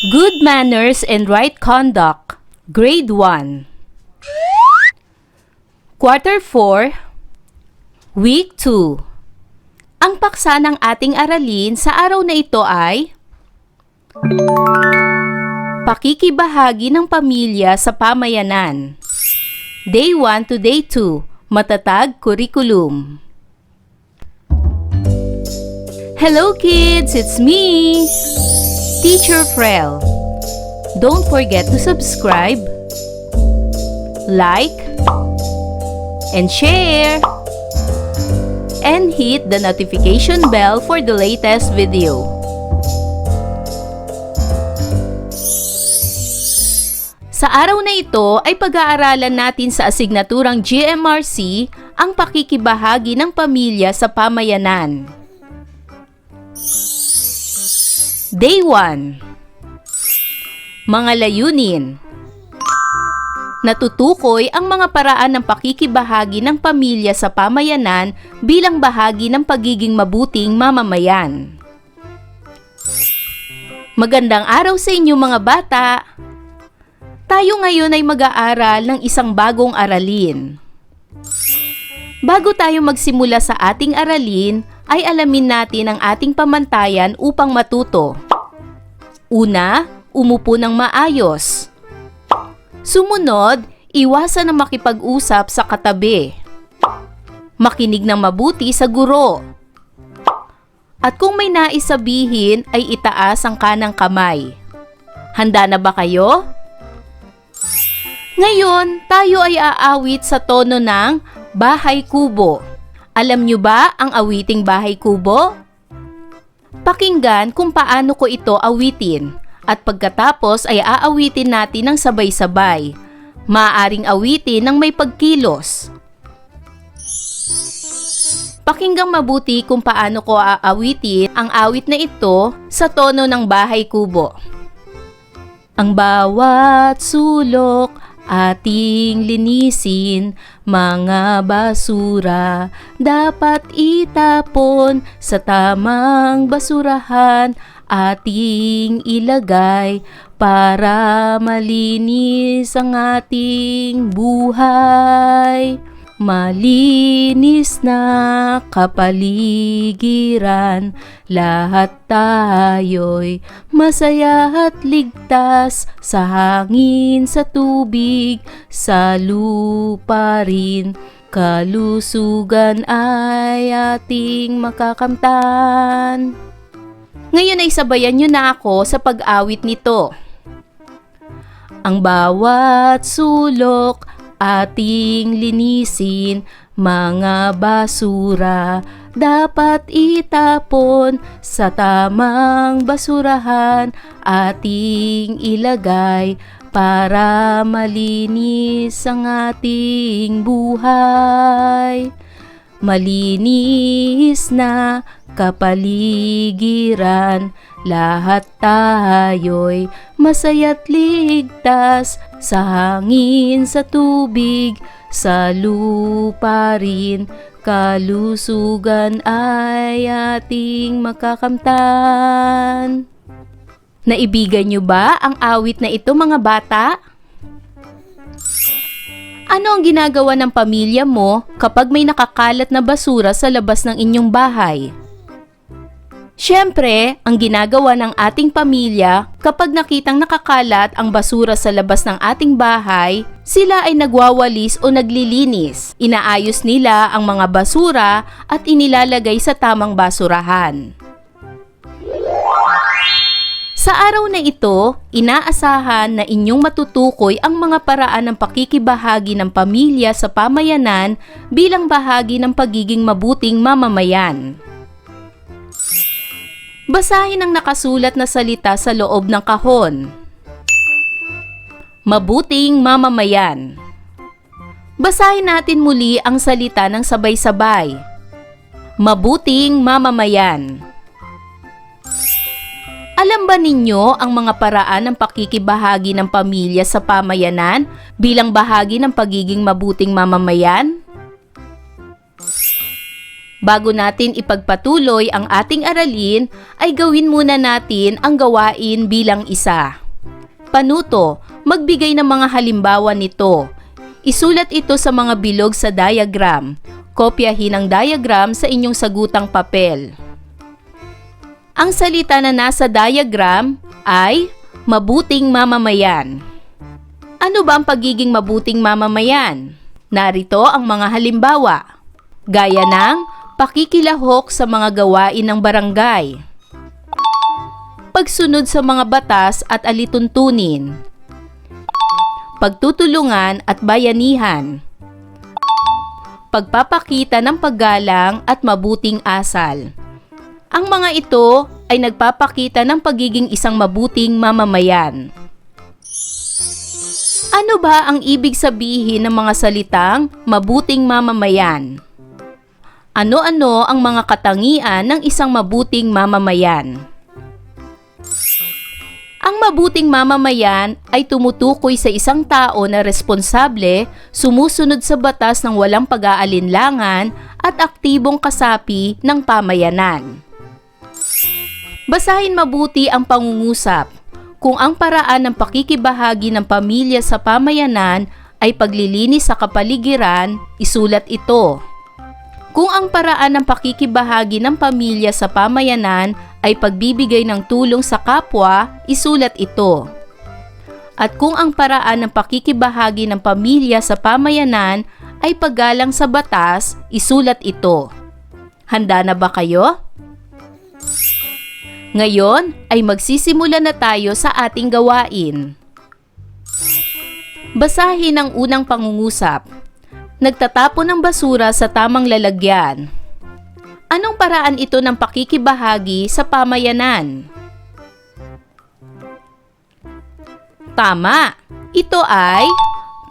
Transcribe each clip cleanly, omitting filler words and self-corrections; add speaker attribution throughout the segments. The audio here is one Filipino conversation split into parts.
Speaker 1: Good Manners and Right Conduct, Grade 1. Quarter 4, Week 2. Ang paksa ng ating aralin sa araw na ito ay pakikibahagi ng pamilya sa pamayanan. Day 1 to Day 2, Matatag Curriculum. Hello kids, it's me, Teacher Frel. Don't forget to subscribe, like, and share, and hit the notification bell for the latest video. Sa araw na ito ay pag-aaralan natin sa asignaturang GMRC ang pakikibahagi ng pamilya sa pamayanan. Day 1. Mga layunin. Natutukoy ang mga paraan ng pakikibahagi ng pamilya sa pamayanan bilang bahagi ng pagiging mabuting mamamayan. Magandang araw sa inyo mga bata! Tayo ngayon ay mag-aaral ng isang bagong aralin. Bago tayo magsimula sa ating aralin, ay alamin natin ang ating pamantayan upang matuto. Una, umupo ng maayos. Sumunod, iwasan na makipag-usap sa katabi. Makinig ng mabuti sa guro. At kung may nais sabihin, ay itaas ang kanang kamay. Handa na ba kayo? Ngayon, tayo ay aawit sa tono ng Bahay Kubo. Alam nyo ba ang awiting Bahay Kubo? Pakinggan kung paano ko ito awitin at pagkatapos ay aawitin natin ng sabay-sabay. Maaaring awitin ng may pagkilos. Pakinggang mabuti kung paano ko aawitin ang awit na ito sa tono ng Bahay Kubo. Ang bawat sulok ating linisin, mga basura dapat itapon sa tamang basurahan ating ilagay para malinis ang ating buhay. Malinis na kapaligiran, lahat tayo'y masaya at ligtas sa hangin, sa tubig, sa lupa rin. Kalusugan ay ating makakamtan. Ngayon ay sabayan nyo na ako sa pag-awit nito. Ang bawat sulok ating linisin, mga basura dapat itapon sa tamang basurahan ating ilagay para malinis ang ating buhay. Malinis na kapaligiran, lahat tayo'y masaya't ligtas sa hangin, sa tubig, sa lupa rin. Kalusugan ay ating makakamtan. Naibigan niyo ba ang awit na ito mga bata? Ano ang ginagawa ng pamilya mo kapag may nakakalat na basura sa labas ng inyong bahay? Siyempre, ang ginagawa ng ating pamilya kapag nakitang nakakalat ang basura sa labas ng ating bahay, sila ay nagwawalis o naglilinis. Inaayos nila ang mga basura at inilalagay sa tamang basurahan. Sa araw na ito, inaasahan na inyong matutukoy ang mga paraan ng pakikibahagi ng pamilya sa pamayanan bilang bahagi ng pagiging mabuting mamamayan. Basahin ang nakasulat na salita sa loob ng kahon. Mabuting mamamayan. Basahin natin muli ang salita ng sabay-sabay. Mabuting mamamayan. Alam ba ninyo ang mga paraan ng pakikibahagi ng pamilya sa pamayanan bilang bahagi ng pagiging mabuting mamamayan? Bago natin ipagpatuloy ang ating aralin, ay gawin muna natin ang gawain bilang isa. Panuto, magbigay ng mga halimbawa nito. Isulat ito sa mga bilog sa diagram. Kopyahin ang diagram sa inyong sagutang papel. Ang salita na nasa diagram ay mabuting mamamayan. Ano ba ang pagiging mabuting mamamayan? Narito ang mga halimbawa. Gaya ng pakikilahok sa mga gawain ng barangay, pagsunod sa mga batas at alituntunin, pagtutulungan at bayanihan, pagpapakita ng paggalang at mabuting asal. Ang mga ito ay nagpapakita ng pagiging isang mabuting mamamayan. Ano ba ang ibig sabihin ng mga salitang mabuting mamamayan? Ano-ano ang mga katangian ng isang mabuting mamamayan? Ang mabuting mamamayan ay tumutukoy sa isang tao na responsable, sumusunod sa batas ng walang pag-aalinlangan at aktibong kasapi ng pamayanan. Basahin mabuti ang pangungusap. Kung ang paraan ng pakikibahagi ng pamilya sa pamayanan ay paglilinis sa kapaligiran, isulat ito. Kung ang paraan ng pakikibahagi ng pamilya sa pamayanan ay pagbibigay ng tulong sa kapwa, isulat ito. At kung ang paraan ng pakikibahagi ng pamilya sa pamayanan ay paggalang sa batas, isulat ito. Handa na ba kayo? Ngayon ay magsisimula na tayo sa ating gawain. Basahin ang unang pangungusap. Nagtatapon ng basura sa tamang lalagyan. Anong paraan ito ng pakikibahagi sa pamayanan? Tama! Ito ay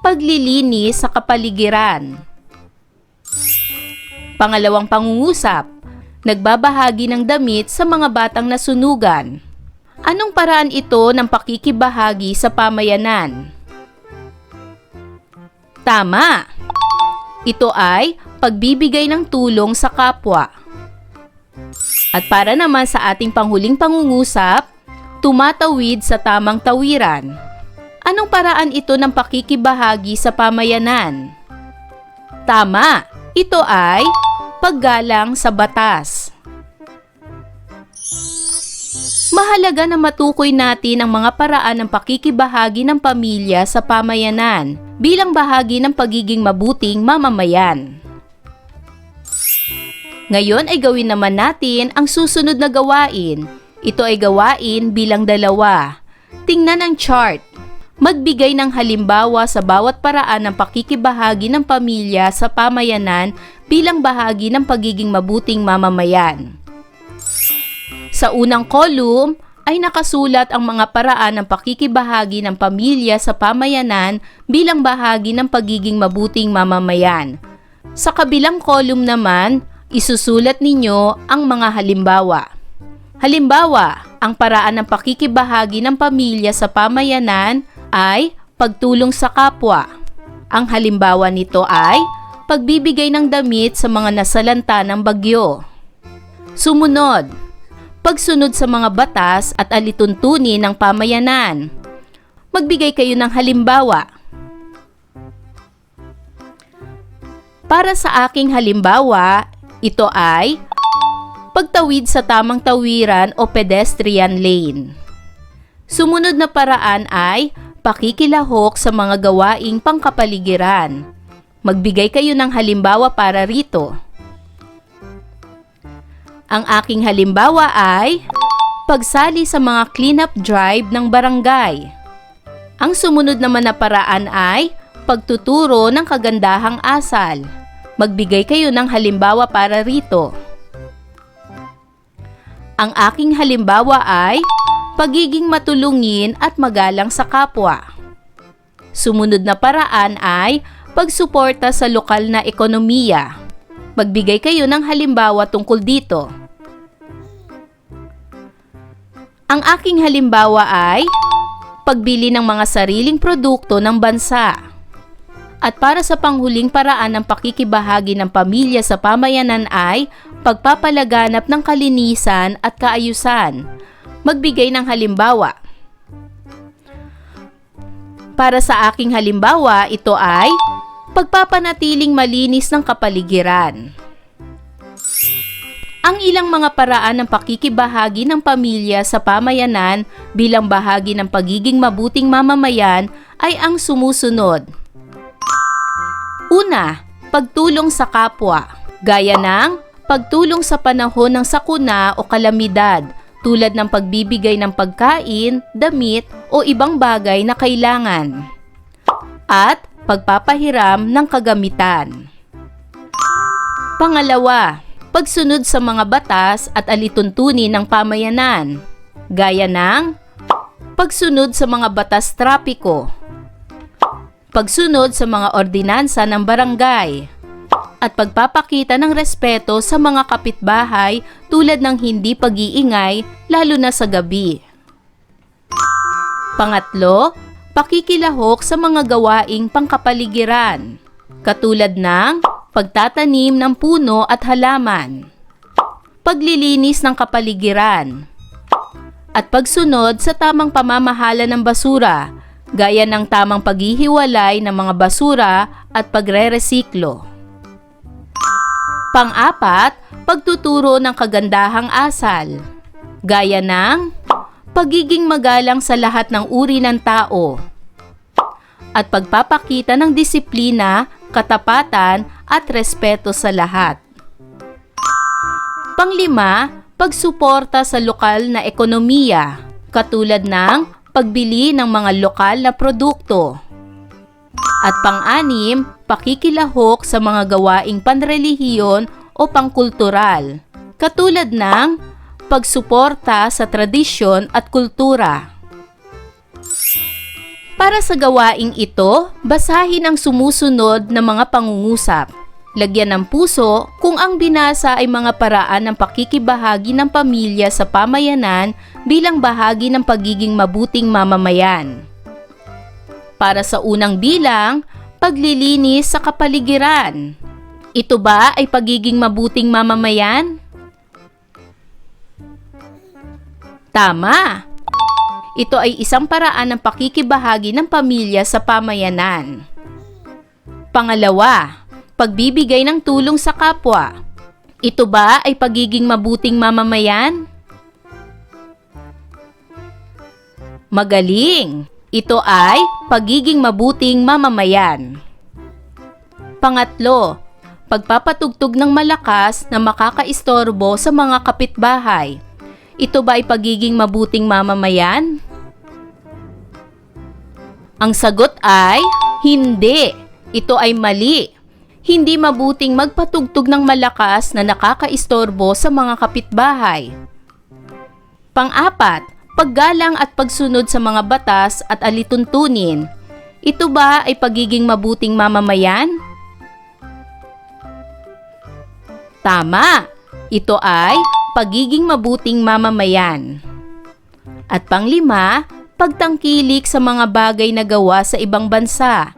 Speaker 1: paglilinis sa kapaligiran. Pangalawang pangungusap. Nagbabahagi ng damit sa mga batang nasunugan. Anong paraan ito ng pakikibahagi sa pamayanan? Tama! Ito ay pagbibigay ng tulong sa kapwa. At para naman sa ating panghuling pangungusap, tumatawid sa tamang tawiran. Anong paraan ito ng pakikibahagi sa pamayanan? Tama! Ito ay paggalang sa batas. Mahalaga na matukoy natin ang mga paraan ng pakikibahagi ng pamilya sa pamayanan bilang bahagi ng pagiging mabuting mamamayan. Ngayon ay gawin naman natin ang susunod na gawain. Ito ay gawain bilang 2. Tingnan ang chart. Magbigay ng halimbawa sa bawat paraan ng pakikibahagi ng pamilya sa pamayanan bilang bahagi ng pagiging mabuting mamamayan. Sa unang column ay nakasulat ang mga paraan ng pakikibahagi ng pamilya sa pamayanan bilang bahagi ng pagiging mabuting mamamayan. Sa kabilang column naman, isusulat ninyo ang mga halimbawa. Halimbawa, ang paraan ng pakikibahagi ng pamilya sa pamayanan ay pagtulong sa kapwa. Ang halimbawa nito ay pagbibigay ng damit sa mga nasalanta ng bagyo. Sumunod, pagsunod sa mga batas at alituntunin ng pamayanan. Magbigay kayo ng halimbawa. Para sa aking halimbawa, ito ay pagtawid sa tamang tawiran o pedestrian lane. Sumunod na paraan ay pakikilahok sa mga gawaing pangkapaligiran. Magbigay kayo ng halimbawa para rito. Ang aking halimbawa ay pagsali sa mga cleanup drive ng barangay. Ang sumunod naman na paraan ay pagtuturo ng kagandahang asal. Magbigay kayo ng halimbawa para rito. Ang aking halimbawa ay pagiging matulungin at magalang sa kapwa. Sumunod na paraan ay pagsuporta sa lokal na ekonomiya. Magbigay kayo ng halimbawa tungkol dito. Ang aking halimbawa ay pagbili ng mga sariling produkto ng bansa. At para sa panghuling paraan ng pakikibahagi ng pamilya sa pamayanan ay pagpapalaganap ng kalinisan at kaayusan. Magbigay ng halimbawa. Para sa aking halimbawa, ito ay pagpapanatiling malinis ng kapaligiran. Ang ilang mga paraan ng pakikibahagi ng pamilya sa pamayanan bilang bahagi ng pagiging mabuting mamamayan ay ang sumusunod. Una, pagtulong sa kapwa, gaya ng pagtulong sa panahon ng sakuna o kalamidad tulad ng pagbibigay ng pagkain, damit o ibang bagay na kailangan. At pagpapahiram ng kagamitan. Pangalawa, pagsunod sa mga batas at alituntunin ng pamayanan, gaya ng pagsunod sa mga batas trapiko, pagsunod sa mga ordinansa ng barangay, at pagpapakita ng respeto sa mga kapitbahay tulad ng hindi pag-iingay lalo na sa gabi. Pangatlo, pakikilahok sa mga gawaing pangkapaligiran, katulad ng pagtatanim ng puno at halaman, paglilinis ng kapaligiran, at pagsunod sa tamang pamamahala ng basura, gaya ng tamang paghihiwalay ng mga basura at pagre-resiklo. Pang-apat, pagtuturo ng kagandahang asal, gaya ng pagiging magalang sa lahat ng uri ng tao, at pagpapakita ng disiplina, katapatan at respeto sa lahat. Panglima, pagsuporta sa lokal na ekonomiya, katulad ng pagbili ng mga lokal na produkto. At pang-anim, pakikilahok sa mga gawaing panrelihiyon o pangkultural, katulad ng pagsuporta sa tradisyon at kultura. Para sa gawaing ito, basahin ang sumusunod na mga pangungusap. Lagyan ng puso kung ang binasa ay mga paraan ng pakikibahagi ng pamilya sa pamayanan bilang bahagi ng pagiging mabuting mamamayan. Para sa unang bilang, paglilinis sa kapaligiran. Ito ba ay pagiging mabuting mamamayan? Tama! Ito ay isang paraan ng pakikibahagi ng pamilya sa pamayanan. Pangalawa, pagbibigay ng tulong sa kapwa. Ito ba ay pagiging mabuting mamamayan? Magaling! Ito ay pagiging mabuting mamamayan. Pangatlo, pagpapatugtog ng malakas na makakaistorbo sa mga kapitbahay. Ito ba ay pagiging mabuting mamamayan? Ang sagot ay hindi. Ito ay mali. Hindi mabuting magpatugtog ng malakas na nakakaistorbo sa mga kapitbahay. Pang-apat, paggalang at pagsunod sa mga batas at alituntunin. Ito ba ay pagiging mabuting mamamayan? Tama! Ito ay pagiging mabuting mamamayan. At panglima, pagtangkilik sa mga bagay na gawa sa ibang bansa.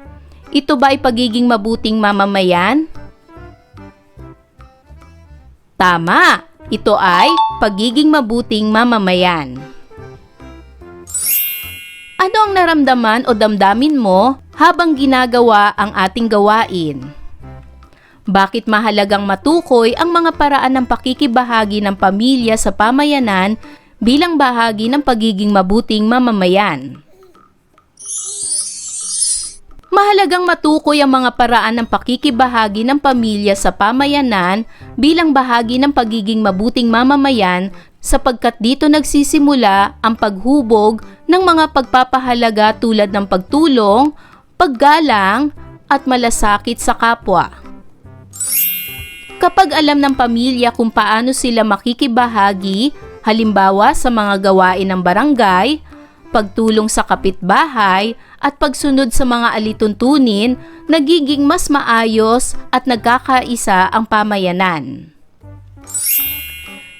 Speaker 1: Ito ba ay pagiging mabuting mamamayan? Tama! Ito ay pagiging mabuting mamamayan. Ano ang naramdaman o damdamin mo habang ginagawa ang ating gawain? Bakit mahalagang matukoy ang mga paraan ng pakikibahagi ng pamilya sa pamayanan bilang bahagi ng pagiging mabuting mamamayan? Mahalagang matukoy ang mga paraan ng pakikibahagi ng pamilya sa pamayanan bilang bahagi ng pagiging mabuting mamamayan sapagkat dito nagsisimula ang paghubog ng mga pagpapahalaga tulad ng pagtulong, paggalang at malasakit sa kapwa. Kapag alam ng pamilya kung paano sila makikibahagi, halimbawa sa mga gawain ng barangay, pagtulong sa kapitbahay at pagsunod sa mga alituntunin, nagiging mas maayos at nagkakaisa ang pamayanan.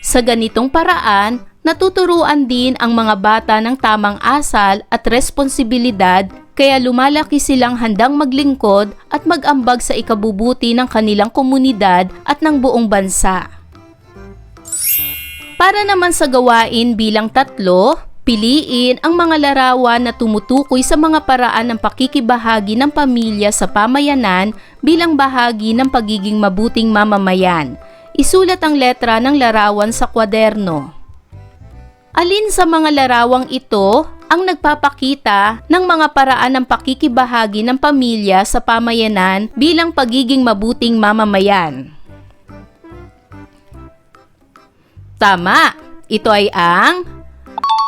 Speaker 1: Sa ganitong paraan, natuturuan din ang mga bata ng tamang asal at responsibilidad Kaya lumalaki silang handang maglingkod at mag-ambag sa ikabubuti ng kanilang komunidad at ng buong bansa. Para naman sa gawain bilang 3, piliin ang mga larawan na tumutukoy sa mga paraan ng pakikibahagi ng pamilya sa pamayanan bilang bahagi ng pagiging mabuting mamamayan. Isulat ang letra ng larawan sa kwaderno. Alin sa mga larawang ito ang nagpapakita ng mga paraan ng pakikibahagi ng pamilya sa pamayanan bilang pagiging mabuting mamamayan? Tama, ito ay ang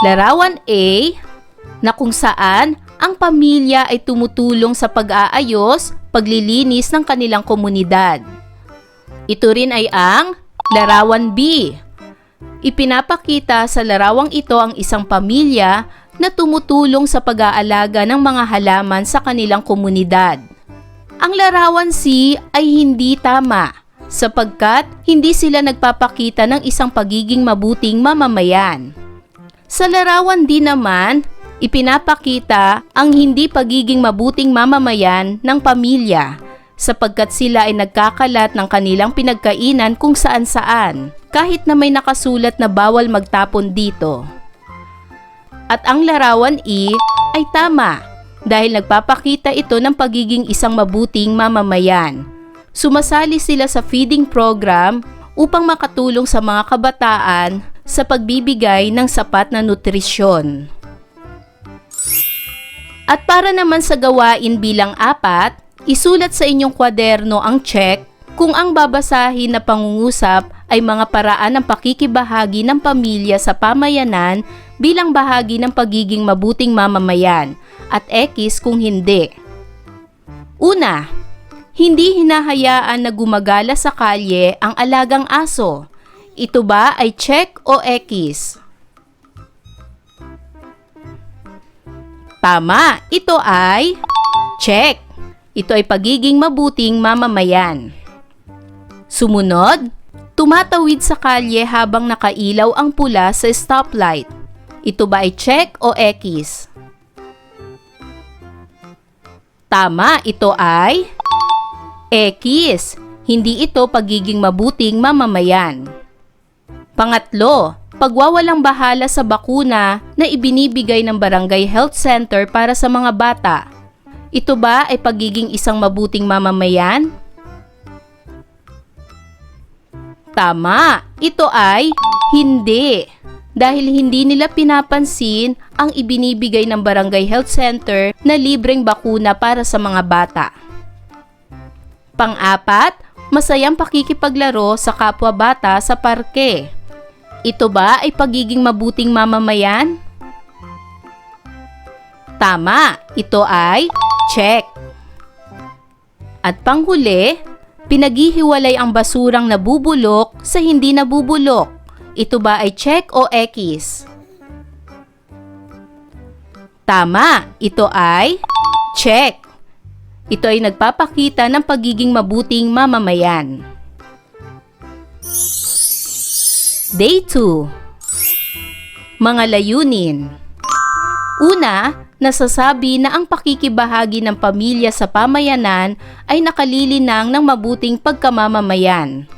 Speaker 1: larawan A na kung saan ang pamilya ay tumutulong sa pag-aayos, paglilinis ng kanilang komunidad. Ito rin ay ang larawan B. Ipinapakita sa larawang ito ang isang pamilya na tumutulong sa pag-aalaga ng mga halaman sa kanilang komunidad. Ang larawan C ay hindi tama sapagkat hindi sila nagpapakita ng isang pagiging mabuting mamamayan. Sa larawan D naman, ipinapakita ang hindi pagiging mabuting mamamayan ng pamilya sapagkat sila ay nagkakalat ng kanilang pinagkainan kung saan-saan kahit na may nakasulat na bawal magtapon dito. At ang larawan E ay tama dahil nagpapakita ito ng pagiging isang mabuting mamamayan. Sumasali sila sa feeding program upang makatulong sa mga kabataan sa pagbibigay ng sapat na nutrisyon. At para naman sa gawain bilang 4, isulat sa inyong kwaderno ang check kung ang babasahin na pangungusap ay mga paraan ng pakikibahagi ng pamilya sa pamayanan bilang bahagi ng pagiging mabuting mamamayan at X kung hindi. Una, hindi hinahayaan na gumagala sa kalye ang alagang aso. Ito ba ay check o X? Tama, ito ay check. Ito ay pagiging mabuting mamamayan. Sumunod, tumatawid sa kalye habang nakailaw ang pula sa stoplight. Ito ba ay check o X? Tama, ito ay X. Hindi ito pagiging mabuting mamamayan. Pangatlo, pagwawalang bahala sa bakuna na ibinibigay ng Barangay Health Center para sa mga bata. Ito ba ay pagiging isang mabuting mamamayan? Tama, ito ay hindi. Dahil hindi nila pinapansin ang ibinibigay ng Barangay Health Center na libreng bakuna para sa mga bata. Pang-4, masayang pakikipaglaro sa kapwa bata sa parke. Ito ba ay pagiging mabuting mamamayan? Tama, ito ay check. At panghuli, pinaghihiwalay ang basurang nabubulok sa hindi nabubulok. Ito ba ay check o X? Tama, ito ay check. Ito ay nagpapakita ng pagiging mabuting mamamayan. Day 2. Mga layunin. Una, nasasabi na ang pakikibahagi ng pamilya sa pamayanan ay nakalilinang ng mabuting pagkamamamayan.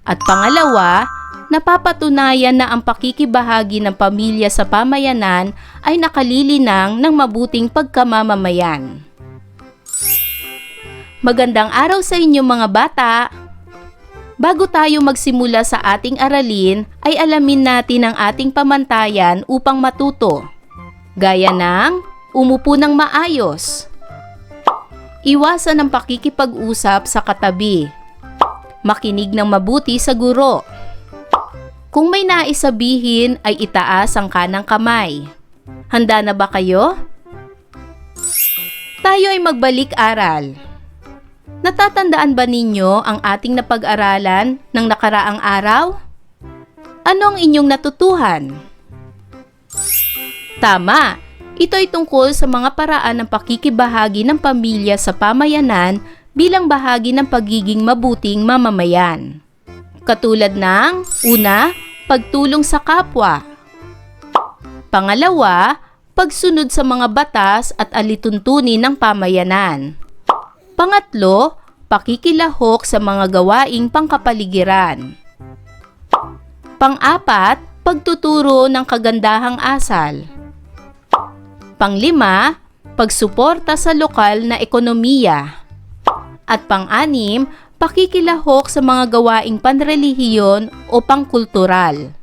Speaker 1: At pangalawa, napapatunayan na ang pakikibahagi ng pamilya sa pamayanan ay nakalilinang ng mabuting pagkamamamayan. Magandang araw sa inyo mga bata! Bago tayo magsimula sa ating aralin, ay alamin natin ang ating pamantayan upang matuto. Gaya ng umupo ng maayos. Iwasan ang pakikipag-usap sa katabi. Makinig ng mabuti sa guro. Kung may nais sabihin ay itaas ang kanang kamay. Handa na ba kayo? Tayo ay magbalik-aral. Natatandaan ba ninyo ang ating napag-aralan ng nakaraang araw? Ano ang inyong natutuhan? Tama, ito ay tungkol sa mga paraan ng pakikibahagi ng pamilya sa pamayanan bilang bahagi ng pagiging mabuting mamamayan. Katulad ng una, pagtulong sa kapwa. Pangalawa, pagsunod sa mga batas at alituntunin ng pamayanan. Pangatlo, pakikilahok sa mga gawaing pangkapaligiran. Pang-apat, pagtuturo ng kagandahang asal. Pang-lima, pagsuporta sa lokal na ekonomiya. At pang-anim, pakikilahok sa mga gawaing panrelihiyon o pangkultural.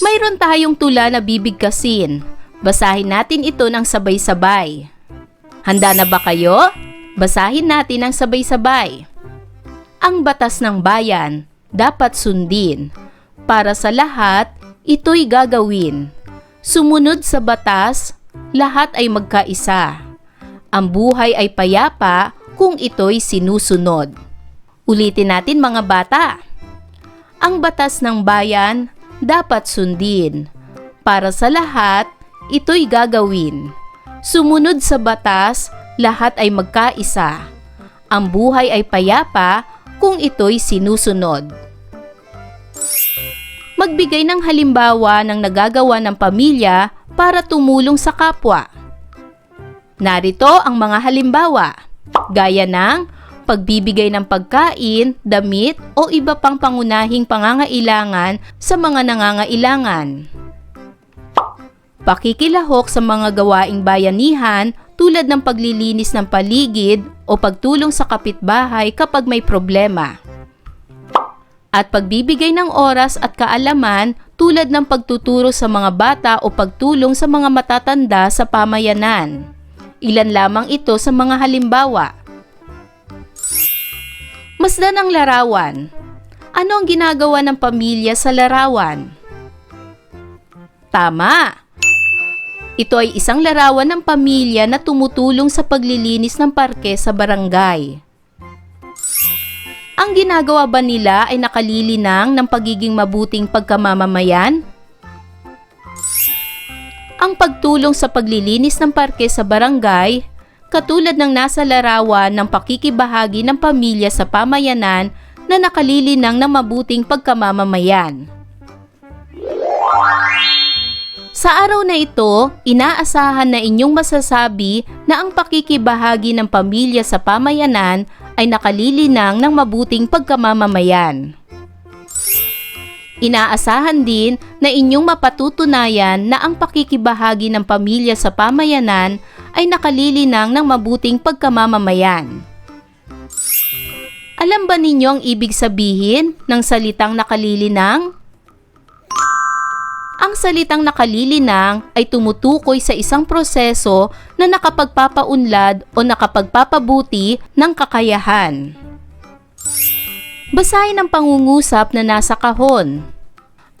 Speaker 1: Mayroon tayong tula na bibigkasin. Basahin natin ito ng sabay-sabay. Handa na ba kayo? Basahin natin ng sabay-sabay. Ang batas ng bayan dapat sundin. Para sa lahat, ito'y gagawin. Sumunod sa batas, lahat ay magkaisa. Ang buhay ay payapa kung ito'y sinusunod. Ulitin natin mga bata. Ang batas ng bayan dapat sundin. Para sa lahat, ito'y gagawin. Sumunod sa batas, lahat ay magkaisa. Ang buhay ay payapa kung ito'y sinusunod. Magbigay ng halimbawa ng nagagawa ng pamilya para tumulong sa kapwa. Narito ang mga halimbawa, gaya ng pagbibigay ng pagkain, damit o iba pang pangunahing pangangailangan sa mga nangangailangan. Pakikilahok sa mga gawaing bayanihan tulad ng paglilinis ng paligid o pagtulong sa kapitbahay kapag may problema. At pagbibigay ng oras at kaalaman tulad ng pagtuturo sa mga bata o pagtulong sa mga matatanda sa pamayanan. Ilan lamang ito sa mga halimbawa. Masdan ang larawan. Ano ang ginagawa ng pamilya sa larawan? Tama! Ito ay isang larawan ng pamilya na tumutulong sa paglilinis ng parke sa barangay. Ang ginagawa ba nila ay nakalilinang ng pagiging mabuting pagkamamamayan? Ang pagtulong sa paglilinis ng parke sa barangay, katulad ng nasa larawan ng pakikibahagi ng pamilya sa pamayanan na nakalilinang ng mabuting pagkamamamayan. Sa araw na ito, inaasahan na inyong masasabi na ang pakikibahagi ng pamilya sa pamayanan ay nakalilinang ng mabuting pagkamamamayan. Inaasahan din na inyong mapatutunayan na ang pakikibahagi ng pamilya sa pamayanan ay nakalilinang ng mabuting pagkamamamayan. Alam ba ninyo ang ibig sabihin ng salitang nakalilinang? Ang salitang nakalilinang ay tumutukoy sa isang proseso na nakapagpapaunlad o nakapagpapabuti ng kakayahan. Basahin ang pangungusap na nasa kahon.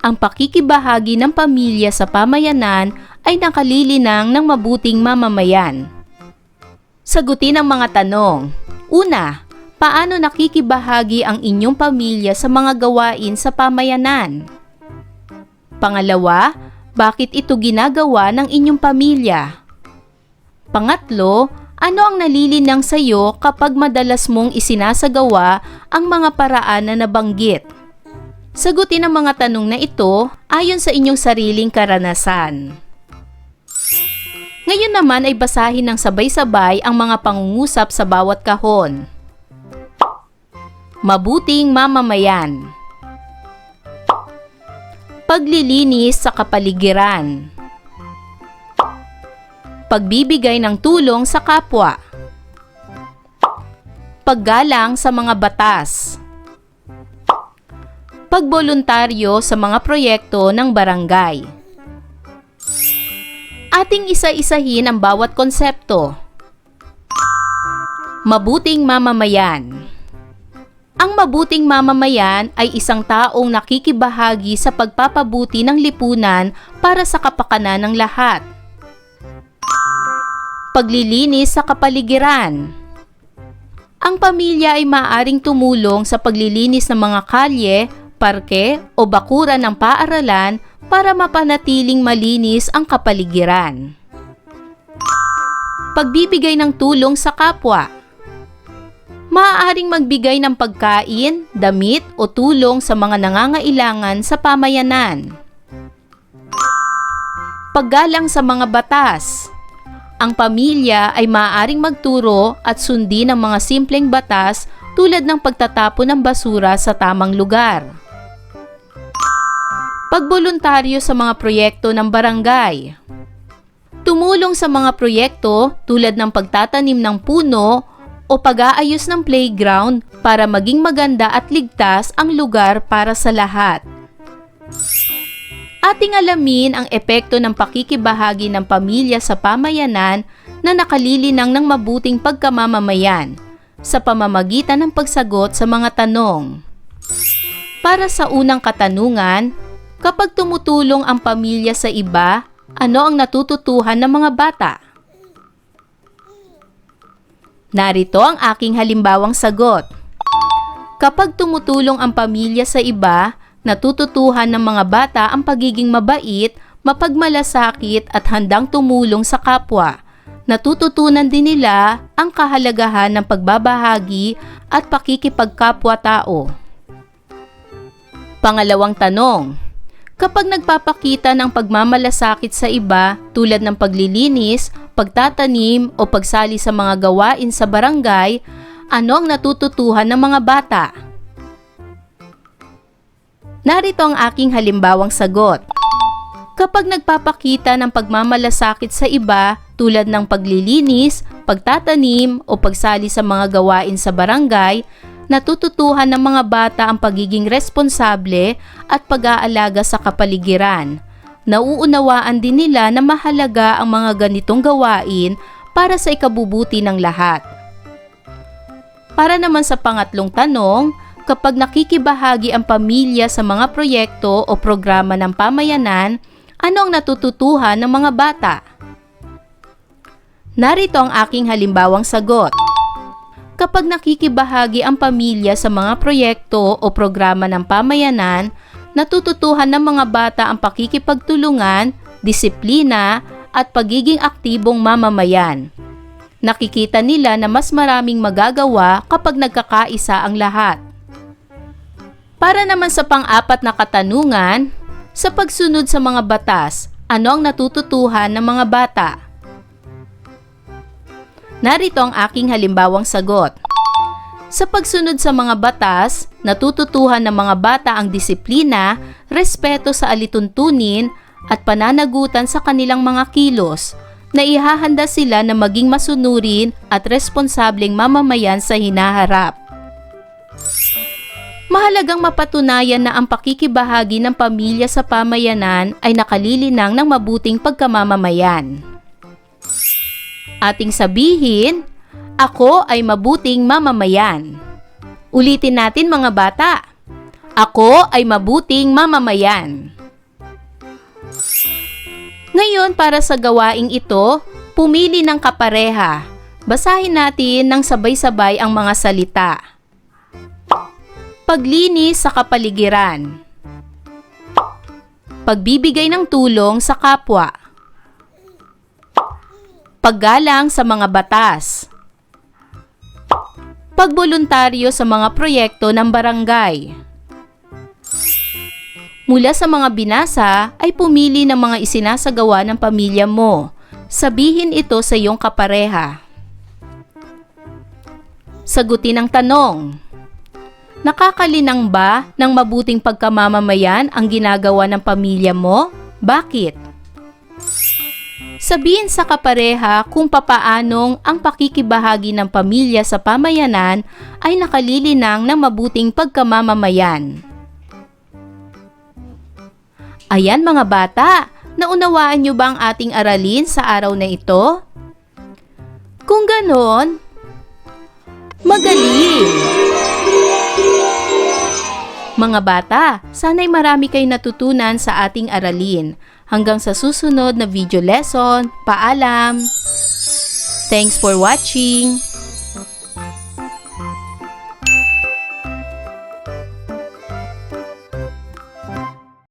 Speaker 1: Ang pakikibahagi ng pamilya sa pamayanan ay nakalilinang ng mabuting mamamayan. Sagutin ang mga tanong. Una, paano nakikibahagi ang inyong pamilya sa mga gawain sa pamayanan? Pangalawa, bakit ito ginagawa ng inyong pamilya? Pangatlo, ano ang nalilinang sa iyo kapag madalas mong isinasagawa ang mga paraan na nabanggit? Sagutin ang mga tanong na ito ayon sa inyong sariling karanasan. Ngayon naman ay basahin ng sabay-sabay ang mga pangungusap sa bawat kahon. Mabuting mamamayan. Paglilinis sa kapaligiran. Pagbibigay ng tulong sa kapwa. Paggalang sa mga batas. Pagboluntaryo sa mga proyekto ng barangay. Ating isa-isahin ang bawat konsepto. Mabuting mamamayan. Ang mabuting mamamayan ay isang taong nakikibahagi sa pagpapabuti ng lipunan para sa kapakanan ng lahat. Paglilinis sa kapaligiran. Ang pamilya ay maaaring tumulong sa paglilinis ng mga kalye, parke o bakuran ng paaralan para mapanatiling malinis ang kapaligiran. Pagbibigay ng tulong sa kapwa. Maaaring magbigay ng pagkain, damit o tulong sa mga nangangailangan sa pamayanan. Paggalang sa mga batas. Ang pamilya ay maaaring magturo at sundin ang mga simpleng batas tulad ng pagtatapon ng basura sa tamang lugar. Pagboluntaryo sa mga proyekto ng barangay. Tumulong sa mga proyekto tulad ng pagtatanim ng puno o pag-aayos ng playground para maging maganda at ligtas ang lugar para sa lahat. Ating alamin ang epekto ng pakikibahagi ng pamilya sa pamayanan na nakalilinang ng mabuting pagkamamamayan sa pamamagitan ng pagsagot sa mga tanong. Para sa unang katanungan, kapag tumutulong ang pamilya sa iba, ano ang natututuhan ng mga bata? Narito ang aking halimbawang sagot. Kapag tumutulong ang pamilya sa iba, natututuhan ng mga bata ang pagiging mabait, mapagmalasakit at handang tumulong sa kapwa. Natututunan din nila ang kahalagahan ng pagbabahagi at pakikipagkapwa-tao. Pangalawang tanong. Kapag nagpapakita ng pagmamalasakit sa iba tulad ng paglilinis, pagtatanim o pagsali sa mga gawain sa barangay, ano ang natututuhan ng mga bata? Narito ang aking halimbawang sagot. Kapag nagpapakita ng pagmamalasakit sa iba tulad ng paglilinis, pagtatanim o pagsali sa mga gawain sa barangay, natututuhan ng mga bata ang pagiging responsable at pag-aalaga sa kapaligiran. Nauunawaan din nila na mahalaga ang mga ganitong gawain para sa ikabubuti ng lahat. Para naman sa pangatlong tanong, kapag nakikibahagi ang pamilya sa mga proyekto o programa ng pamayanan, ano ang natututuhan ng mga bata? Narito ang aking halimbawang sagot. Kapag nakikibahagi ang pamilya sa mga proyekto o programa ng pamayanan, natututuhan ng mga bata ang pakikipagtulungan, disiplina at pagiging aktibong mamamayan. Nakikita nila na mas maraming magagawa kapag nagkakaisa ang lahat. Para naman sa pang-apat na katanungan, sa pagsunod sa mga batas, ano ang natututuhan ng mga bata? Narito ang aking halimbawang sagot. Sa pagsunod sa mga batas, natututuhan ng mga bata ang disiplina, respeto sa alituntunin, at pananagutan sa kanilang mga kilos, na ihahanda sila na maging masunurin at responsableng mamamayan sa hinaharap. Mahalagang mapatunayan na ang pakikibahagi ng pamilya sa pamayanan ay nakalilinang ng mabuting pagkamamamayan. Ating sabihin, ako ay mabuting mamamayan. Ulitin natin mga bata. Ako ay mabuting mamamayan. Ngayon para sa gawaing ito, pumili ng kapareha. Basahin natin ng sabay-sabay ang mga salita. Paglinis sa kapaligiran. Pagbibigay ng tulong sa kapwa. Paggalang sa mga batas. Pagboluntaryo sa mga proyekto ng barangay. Mula sa mga binasa ay pumili ng mga isinasagawa ng pamilya mo. Sabihin ito sa iyong kapareha. Sagutin ang tanong. Nakakalinang ba ng mabuting pagkamamamayan ang ginagawa ng pamilya mo? Bakit? Sabihin sa kapareha kung papaanong ang pakikibahagi ng pamilya sa pamayanan ay nakalilinang ng mabuting pagkamamamayan. Ayan mga bata, naunawaan niyo ba ang ating aralin sa araw na ito? Kung ganon, magaling! Mga bata, sana'y marami kayo natutunan sa ating aralin. Hanggang sa susunod na video lesson, paalam! Thanks for watching!